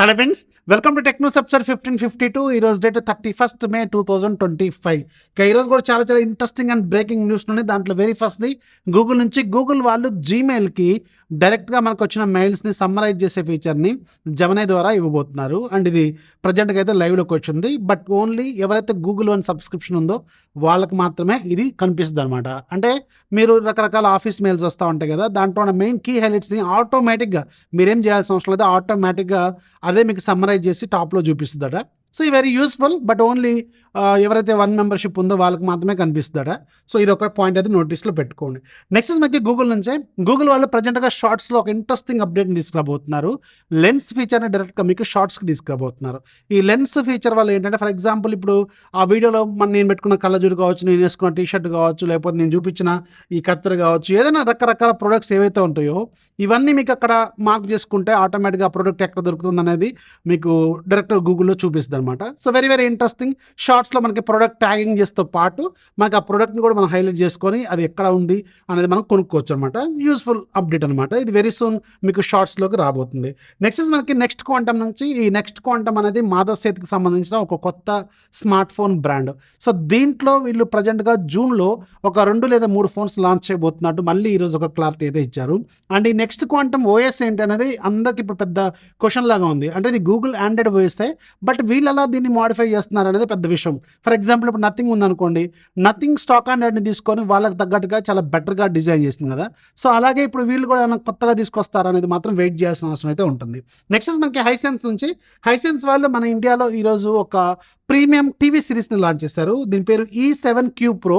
Hello friends, welcome to techno సబ్సర్ 1552. ఈరోజు date 31st May 2025. ఈరోజు కూడా చాలా ఇంట్రెస్టింగ్ అండ్ బ్రేకింగ్ న్యూస్ ఉన్నాయి. దాంట్లో వెరీ ఫస్ట్ది గూగుల్ నుంచి. గూగుల్ వాళ్ళు జీమెయిల్కి డైరెక్ట్గా మనకు వచ్చిన మెయిల్స్ని సమ్మరైజ్ చేసే ఫీచర్ని జెమినీ ద్వారా ఇవ్వబోతున్నారు. అండ్ ఇది ప్రజెంట్గా అయితే లైవ్లోకి వచ్చింది. బట్ ఓన్లీ ఎవరైతే గూగుల్ వన్ సబ్స్క్రిప్షన్ ఉందో వాళ్ళకి మాత్రమే ఇది కనిపిస్తుంది అనమాట. అంటే మీరు రకరకాల ఆఫీస్ మెయిల్స్ వస్తూ ఉంటాయి కదా, దాంట్లో ఉన్న మెయిన్ కీ హైలైట్స్ని ఆటోమేటిక్గా మీరేం చేయాల్సిన అవసరం లేదు, ఆటోమేటిక్గా అదే మీకు సమ్మరైజ్ చేసి టాప్లో చూపిస్తుందట. సో ఈ వెరీ యూస్ఫుల్, బట్ ఓన్లీ ఎవరైతే వన్ మెంబర్షిప్ ఉందో వాళ్ళకి మాత్రమే కనిపిస్తుందట. సో ఇది ఒక పాయింట్ అయితే నోటీస్లో పెట్టుకోండి. నెక్స్ట్ మనకి గూగుల్ నుంచే గూగుల్ వాళ్ళు ప్రజెంట్గా షార్ట్స్లో ఒక ఇంట్రెస్టింగ్ అప్డేట్ని తీసుకురాబోతున్నారు. లెన్స్ ఫీచర్ని డైరెక్ట్గా మీకు షార్ట్స్కి తీసుకురాబోతున్నారు. ఈ లెన్స్ ఫీచర్ వల్ల ఏంటంటే, ఫర్ ఎగ్జాంపుల్ ఇప్పుడు ఆ వీడియోలో నేను పెట్టుకున్న కళ్ళజోడు కావచ్చు, నేను వేసుకున్న టీషర్ట్ కావచ్చు, లేకపోతే నేను చూపించిన ఈ కత్తెర కావచ్చు, ఏదైనా రకరకాల ప్రొడక్ట్స్ ఏవైతే ఉంటాయో ఇవన్నీ మీకు అక్కడ మార్క్ చేసుకుంటే ఆటోమేటిక్గా ఆ ప్రోడక్ట్ ఎక్కడ దొరుకుతుంది అనేది మీకు డైరెక్ట్గా గూగుల్లో చూపిస్తుంది అనమాట. So very interesting. షార్ట్స్లో మనకి ప్రోడక్ట్ ట్యాగింగ్ చేస్తూ పాటు మనకి ఆ ప్రోడక్ట్ని కూడా మనం హైలైట్ చేసుకొని అది ఎక్కడ ఉంది అనేది మనం కొనుక్కోవచ్చు అనమాట. యూస్ఫుల్ అప్డేట్ అనమాట. ఇది వెరీ సూన్ మీకు షార్ట్స్లోకి రాబోతుంది. మనకి నెక్స్ట్ క్వాంటమ్ నుంచి. ఈ నెక్స్ట్ క్వాంటమ్ అనేది మాధవ్ సేత్కి సంబంధించిన ఒక కొత్త స్మార్ట్ ఫోన్ బ్రాండ్. సో దీంట్లో వీళ్ళు ప్రజెంట్గా జూన్లో ఒక 2 లేదా 3 ఫోన్స్ లాంచ్ చేయబోతున్నట్టు మళ్ళీ ఈరోజు ఒక క్లారిటీ అయితే ఇచ్చారు. అండ్ ఈ నెక్స్ట్ క్వాంటమ్ ఓఎస్ ఏంటి అనేది అందరికి ఇప్పుడు పెద్ద క్వశ్చన్ లాగా ఉంది. అంటే ఇది గూగుల్ ఆండ్రాయిడ్ ఓఎస్, బట్ వీళ్ళు అలా దీన్ని మాడిఫై చేస్తున్నారు అనేది పెద్ద విషయం. ఫర్ ఎగ్జాంపుల్ ఇప్పుడు నథింగ్ ఉందనుకోండి, నథింగ్ స్టాక్ ఆండ్రాయిడ్ని తీసుకొని వాళ్ళకి తగ్గట్టుగా చాలా బెటర్గా డిజైన్ చేసింది కదా. సో అలాగే ఇప్పుడు వీళ్ళు కూడా ఏమైనా కొత్తగా తీసుకొస్తారు అనేది మాత్రం వెయిట్ చేయాల్సిన అవసరం అయితే ఉంటుంది. నెక్స్ట్ మనకి హైసెన్స్ నుంచి. హైసెన్స్ వాళ్ళు మన ఇండియాలో ఈరోజు ఒక ప్రీమియం టీవీ సిరీస్ని లాంచ్ చేశారు. దీని పేరు E7Q Pro.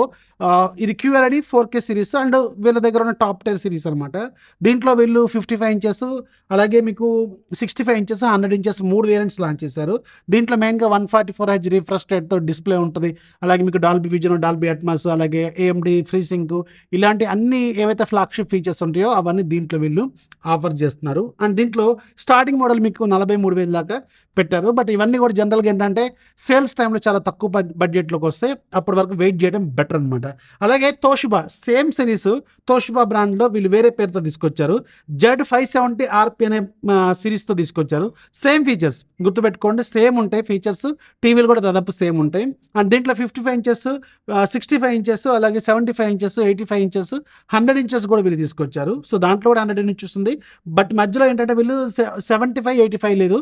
ఇది QLED 4K సిరీస్ అండ్ వీళ్ళ దగ్గర ఉన్న టాప్ 10 సిరీస్ అనమాట. దీంట్లో వీళ్ళు 55 ఇంచెస్, అలాగే మీకు 65 ఇంచెస్, 100 ఇంచెస్ 3 వేరియంట్స్ లాంచ్ చేశారు. దీంట్లో మెయిన్గా 144Hz రిఫ్రెష్ రేట్తో డిస్ప్లే ఉంటుంది. అలాగే మీకు డాల్బీ విజన్, డాల్బీ అట్మాస్, అలాగే AMD ఫ్రీ సింక్, ఇలాంటి అన్ని ఏవైతే ఫ్లాగ్షిప్ ఫీచర్స్ ఉంటాయో అవన్నీ దీంట్లో వీళ్ళు ఆఫర్ చేస్తున్నారు. అండ్ దీంట్లో స్టార్టింగ్ మోడల్ మీకు 43,000 దాకా పెట్టారు. బట్ ఇవన్నీ కూడా జనరల్గా ఏంటంటే సేల్స్ టైంలో చాలా తక్కువ బడ్జెట్లోకి వస్తే అప్పటి వరకు వెయిట్ చేయడం బెటర్ అనమాట. అలాగే తోషిబా సేమ్ సిరీస్, తోషిబా బ్రాండ్లో వీళ్ళు వేరే పేరుతో తీసుకొచ్చారు. Z570RP అనే సిరీస్తో తీసుకొచ్చారు. సేమ్ ఫీచర్స్ గుర్తుపెట్టుకోండి, సేమ్ ఉంటాయి ఫీచర్స్. టీవీలు కూడా దాదాపు సేమ్ ఉంటాయి. అండ్ దీంట్లో 55 ఇంచెస్, 65 ఇంచెస్, అలాగే 75 ఇంచెస్, 85 ఇంచెస్, 100 ఇంచెస్ కూడా వీళ్ళు తీసుకొచ్చారు. సో దాంట్లో కూడా 100 ఇంచెస్ ఉంది. బట్ మధ్యలో ఏంటంటే వీళ్ళు 75, 85 లేదు,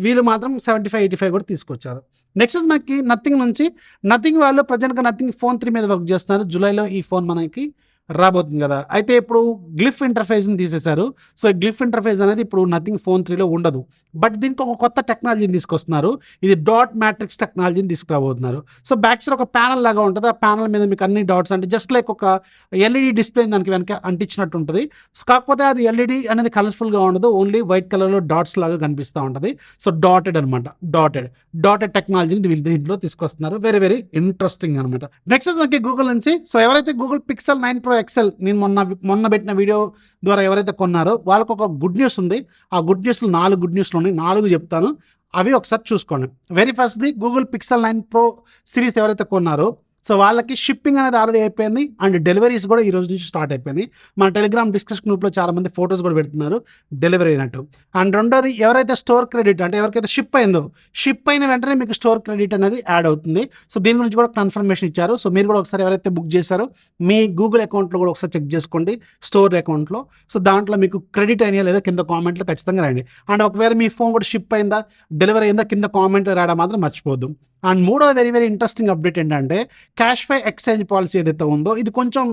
వీళ్ళు మాత్రం 75, 85 కూడా తీసుకొచ్చారు. నెక్స్ట్ మనకి నథింగ్ నుంచి. నథింగ్ వాళ్ళు ప్రజెంట్గా నథింగ్ ఫోన్ 3 మీద వర్క్ చేస్తున్నారు. జూలైలో ఈ ఫోన్ మనకి రాబోతుంది కదా. అయితే ఇప్పుడు గ్లిఫ్ ఇంటర్ఫేస్ని తీసేశారు. సో గ్లిఫ్ ఇంటర్ఫేస్ అనేది ఇప్పుడు నథింగ్ ఫోన్ 3లో ఉండదు. బట్ దీనికి ఒక కొత్త టెక్నాలజీని తీసుకొస్తున్నారు. ఇది డాట్ మ్యాట్రిక్స్ టెక్నాలజీని తీసుకురాబోతున్నారు. సో బ్యాక్ సైడ్ ఒక ప్యానల్ లాగా ఉంటుంది. ఆ ప్యానల్ మీద మీకు అన్ని డాట్స్ అంటే జస్ట్ లైక్ ఒక LED డిస్ప్లే దానికి వెనక అంటించినట్టు ఉంటుంది. సో కాకపోతే అది LED అనేది కలర్ఫుల్గా ఉండదు, ఓన్లీ వైట్ కలర్లో డాట్స్ లాగా కనిపిస్తూ ఉంటుంది. సో డాటెడ్ అనమాట. డాటెడ్ టెక్నాలజీని వీళ్ళు దీంట్లో తీసుకొస్తున్నారు. వెరీ ఇంట్రెస్టింగ్ అనమాట. నెక్స్ట్ మనకి గూగుల్ నుంచి. సో ఎవరైతే గూగుల్ Pixel 9 Pro XL నేను మొన్న పెట్టిన వీడియో ద్వారా ఎవరైతే కొన్నారో వాళ్ళకు ఒక గుడ్ న్యూస్ ఉంది. ఆ గుడ్ న్యూస్లో 4 గుడ్ న్యూస్లు ఉన్నాయి. 4 చెప్తాను, అవి ఒకసారి చూసుకోండి. వెరీ ఫస్ట్ది గూగుల్ Pixel 9 Pro సిరీస్ ఎవరైతే కొన్నారో సో వాళ్ళకి షిప్పింగ్ అనేది ఆల్రెడీ అయిపోయింది. అండ్ డెలివరీస్ కూడా ఈ రోజు నుంచి స్టార్ట్ అయిపోయింది. మన టెలిగ్రామ్ డిస్కషన్ గ్రూప్లో చాలామంది ఫొటోస్ కూడా పెడుతున్నారు డెలివరీ అయినట్టు. అండ్ రెండోది ఎవరైతే స్టోర్ క్రెడిట్ అంటే ఎవరికైతే షిప్ అయిన వెంటనే మీకు స్టోర్ క్రెడిట్ అనేది యాడ్ అవుతుంది. సో దీని గురించి కూడా కన్ఫర్మేషన్ ఇచ్చారు. సో మీరు కూడా ఒకసారి ఎవరైతే బుక్ చేశారో మీ గూగుల్ అకౌంట్లో కూడా ఒకసారి చెక్ చేసుకోండి, స్టోర్ అకౌంట్లో. సో దాంట్లో మీకు క్రెడిట్ అయినా లేదా కింద కామెంట్లో ఖచ్చితంగా రాయండి. అండ్ ఒకవేళ మీ ఫోన్ కూడా షిప్ అయిందా, డెలివరీ అయిందా, కింద కామెంట్లో రాయడం మాత్రం మర్చిపోద్దు. అండ్ మూడో వెరీ ఇంట్రెస్టింగ్ అప్డేట్ ఏంటంటే క్యాష్ఫై ఎక్స్చేంజ్ పాలసీ ఏదైతే ఉందో ఇది కొంచెం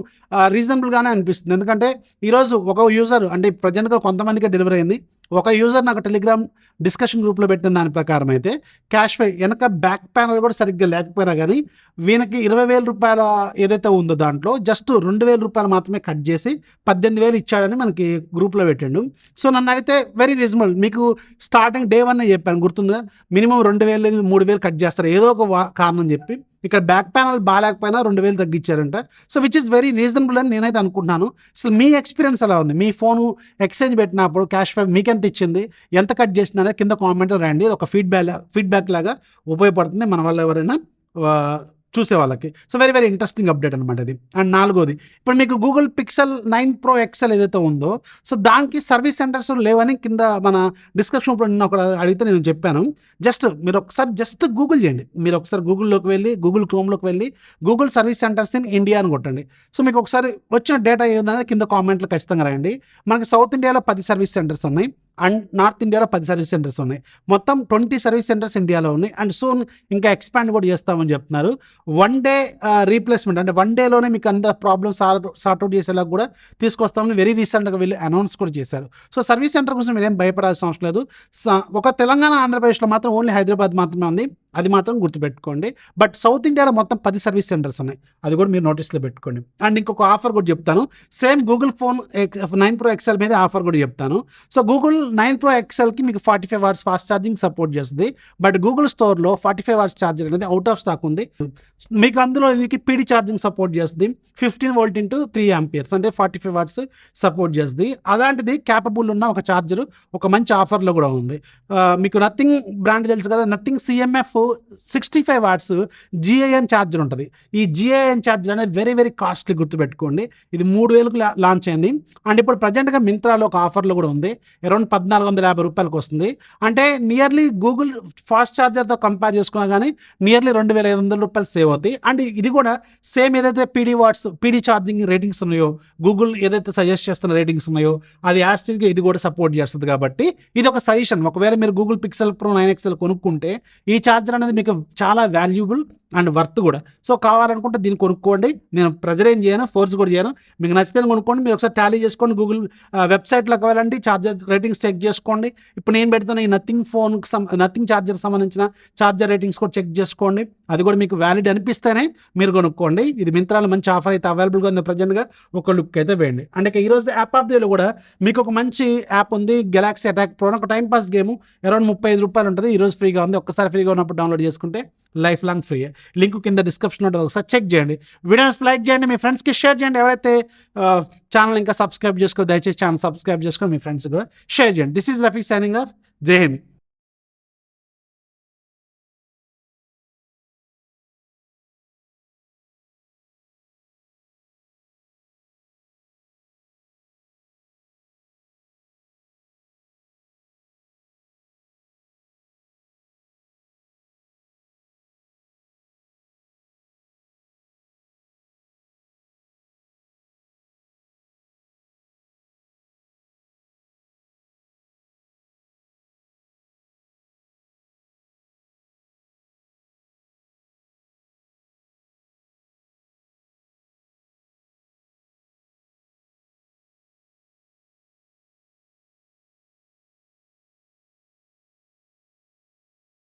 రీజనబుల్గానే అనిపిస్తుంది. ఎందుకంటే ఈరోజు ఒక యూజర్ అంటే ప్రజెంట్గా కొంతమందికి డెలివరీ అయింది. ఒక యూజర్ నాకు టెలిగ్రామ్ డిస్కషన్ గ్రూప్లో పెట్టిన దాని ప్రకారం అయితే క్యాష్ఫై వెనక బ్యాక్ ప్యానల్ కూడా సరిగ్గా లేకపోయినా కానీ వీళ్ళకి 20,000 రూపాయల ఏదైతే ఉందో దాంట్లో జస్ట్ 2,000 రూపాయలు మాత్రమే కట్ చేసి 18,000 ఇచ్చాడని మనకి గ్రూప్లో పెట్టండు. సో నన్ను అడిగితే వెరీ రీజనబుల్. మీకు స్టార్టింగ్ డే 1 చెప్పాను గుర్తుందా, మినిమం 2,000 3,000 కట్ చేస్తారు ఏదో ఒక కారణం చెప్పి. ఇక్కడ బ్యాక్ ప్యానల్ బాగాలేకపోయినా 2,000 తగ్గించారంట. So which is very reasonable అని నేనైతే అనుకుంటున్నాను. సో మీ ఎక్స్పీరియన్స్ ఎలా ఉంది? మీ ఫోను ఎక్స్చేంజ్ పెట్టినప్పుడు క్యాష్ఫై మీకు ఎంత ఇచ్చింది, ఎంత కట్ చేసింది అనేది కింద కామెంట్లో రాయండి. ఒక ఫీడ్బ్యాక్ లాగా ఉపయోగపడుతుంది మన వల్ల ఎవరైనా చూసే వాళ్ళకి. So very very interesting update అనమాట ఇది. అండ్ నాలుగోది, ఇప్పుడు మీకు గూగుల్ పిక్సెల్ 9 ప్రో ఎక్సెల్ ఏదైతే ఉందో, సో దానికి సర్వీస్ సెంటర్స్ లేవని కింద మన డిస్క్రిప్షన్ ఇప్పుడు నిన్న ఒకరు అడిగితే నేను చెప్పాను. మీరు ఒకసారి గూగుల్ చేయండి. మీరు ఒకసారి గూగుల్లోకి వెళ్ళి, గూగుల్ క్రోమ్లోకి వెళ్ళి Google service centres in India అని కొట్టండి. సో మీకు ఒకసారి వచ్చిన డేటా ఏముందనేది కింద కామెంట్లో ఖచ్చితంగా రాయండి. మనకి సౌత్ ఇండియాలో 10 సర్వీస్ సెంటర్స్ ఉన్నాయి అండ్ నార్త్ ఇండియాలో 10 సర్వీస్ సెంటర్స్ ఉన్నాయి. మొత్తం 20 సర్వీస్ సెంటర్స్ ఇండియాలో ఉన్నాయి. అండ్ సూన్ ఇంకా ఎక్స్పాండ్ కూడా చేస్తామని చెప్తున్నారు. వన్ డే రీప్లేస్మెంట్, అంటే వన్ డేలోనే మీకు అంత ప్రాబ్లమ్స్ సార్ట్అవుట్ చేసేలా కూడా తీసుకొస్తామని వెరీ రీసెంట్గా వీళ్ళు అనౌన్స్ కూడా చేశారు. సో సర్వీస్ సెంటర్ కోసం మీరేం భయపడాల్సిన అవసరం లేదు. ఒక తెలంగాణ ఆంధ్రప్రదేశ్లో మాత్రం ఓన్లీ హైదరాబాద్ మాత్రమే ఉంది, అది మాత్రం గుర్తుపెట్టుకోండి. బట్ సౌత్ ఇండియాలో మొత్తం 10 సర్వీస్ సెంటర్స్ ఉన్నాయి, అది కూడా మీరు నోటీస్లో పెట్టుకోండి. అండ్ ఇంకొక ఆఫర్ కూడా చెప్తాను, same Google phone 9 pro XL మీద ఆఫర్ కూడా చెప్తాను. సో గూగుల్ 9 ప్రో ఎక్సెల్కి మీకు 45 వాట్స్ ఫాస్ట్ ఛార్జింగ్ సపోర్ట్ చేస్తుంది. బట్ గూగుల్ స్టోర్లో 45 వాట్స్ ఛార్జర్ అనేది అవుట్ ఆఫ్ స్టాక్ ఉంది. మీకు అందులో ఇది పీడీ ఛార్జింగ్ సపోర్ట్ చేస్తుంది. 15 వోల్ట్ ఇంటూ 3 ఆంపియర్స్ అంటే 45 వాట్స్ సపోర్ట్ చేస్తుంది. అలాంటిది క్యాపబుల్ ఉన్న ఒక ఛార్జర్ ఒక మంచి ఆఫర్లో కూడా ఉంది. మీకు నథింగ్ బ్రాండ్ తెలుసు కదా, నథింగ్ CMF 65 వాట్స్ GAN ఛార్జర్ ఉంటుంది. ఈ GAN ఛార్జర్ అనేది వెరీ వెరీ కాస్ట్లీ, గుర్తుపెట్టుకోండి. ఇది 3000కు లాంచ్ అయింది. అండ్ ఇప్పుడు ప్రజెంట్గా మింత్రాలో ఒక ఆఫర్లో కూడా ఉంది, అరౌండ్ 1450 రూపాయలకు వస్తుంది. అంటే నియర్లీ గూగుల్ ఫాస్ట్ ఛార్జర్తో కంపేర్ చేసుకున్నా కానీ నియర్లీ 2500 రూపాయలు సేవ్ అవుతాయి. అండ్ ఇది కూడా సేమ్ ఏదైతే పీడీ ఛార్జింగ్ రేటింగ్స్ ఉన్నాయో, గూగుల్ ఏదైతే సజెస్ట్ చేస్తున్న రేటింగ్స్ ఉన్నాయో అది యాస్టిస్గా ఇది కూడా సపోర్ట్ చేస్తుంది. కాబట్టి ఇది ఒక సజెషన్. ఒకవేళ మీరు గూగుల్ పిక్సెల్ ప్రో 9 XL కొనుక్కుంటే ఈ ఛార్జర్ అనేది మీకు చాలా వాల్యూబుల్ అండ్ వర్త్ కూడా. సో కావాలనుకుంటే దీన్ని కొనుక్కోండి. నేను ప్రెజర్ ఏం చేయను, ఫోర్స్ కూడా చేయను. మీకు నచ్చితే కొనుక్కోండి. మీరు ఒకసారి టాలీ చేసుకోండి, గూగుల్ వెబ్సైట్లోకి వెళ్ళండి, ఛార్జర్ రేటింగ్స్ చెక్ చేసుకోండి. ఇప్పుడు నేను పెడుతున్న ఈ నథింగ్ ఛార్జర్ సంబంధించిన ఛార్జర్ రేటింగ్స్ కూడా చెక్ చేసుకోండి. అది కూడా మీకు వ్యాలిడ్ అనిపిస్తేనే మీరు కొనుక్కోండి. ఇది మింత్రాలో మంచి ఆఫర్ అయితే అవైలబుల్గా ఉంది ప్రజెంట్గా, ఒక లుక్ అయితే వేయండి. అంటే ఈరోజు యాప్ ఆఫ్ ది కూడా మీకు ఒక మంచి యాప్ ఉంది, గెలాక్సీ అటాక్ ప్రో, ఒక టైంపాస్ గేమ్ అరౌండ్ 35 రూపాయలు ఉంటుంది. ఈరోజు ఫ్రీగా ఉంది. ఒక్కసారి ఫ్రీగా ఉన్నప్పుడు డౌన్లోడ్ చేసుకుంటే లైఫ్ లాంగ్ ఫ్రీ. లింక్ కింద డిస్క్రిప్షన్ ఉంటుంది, ఒకసారి చెక్ చేయండి. వీడియోస్ లైక్ చేయండి, మీ ఫ్రెండ్స్కి షేర్ చేయండి. ఎవరైతే ఛానల్ ఇంకా సబ్స్క్రైబ్ చేసుకో, దయచేసి ఛానల్ సబ్స్క్రైబ్ చేసుకొని మీ ఫ్రెండ్స్ కూడా షేర్ చేయండి. This is Rafi signing off. జై హింద్.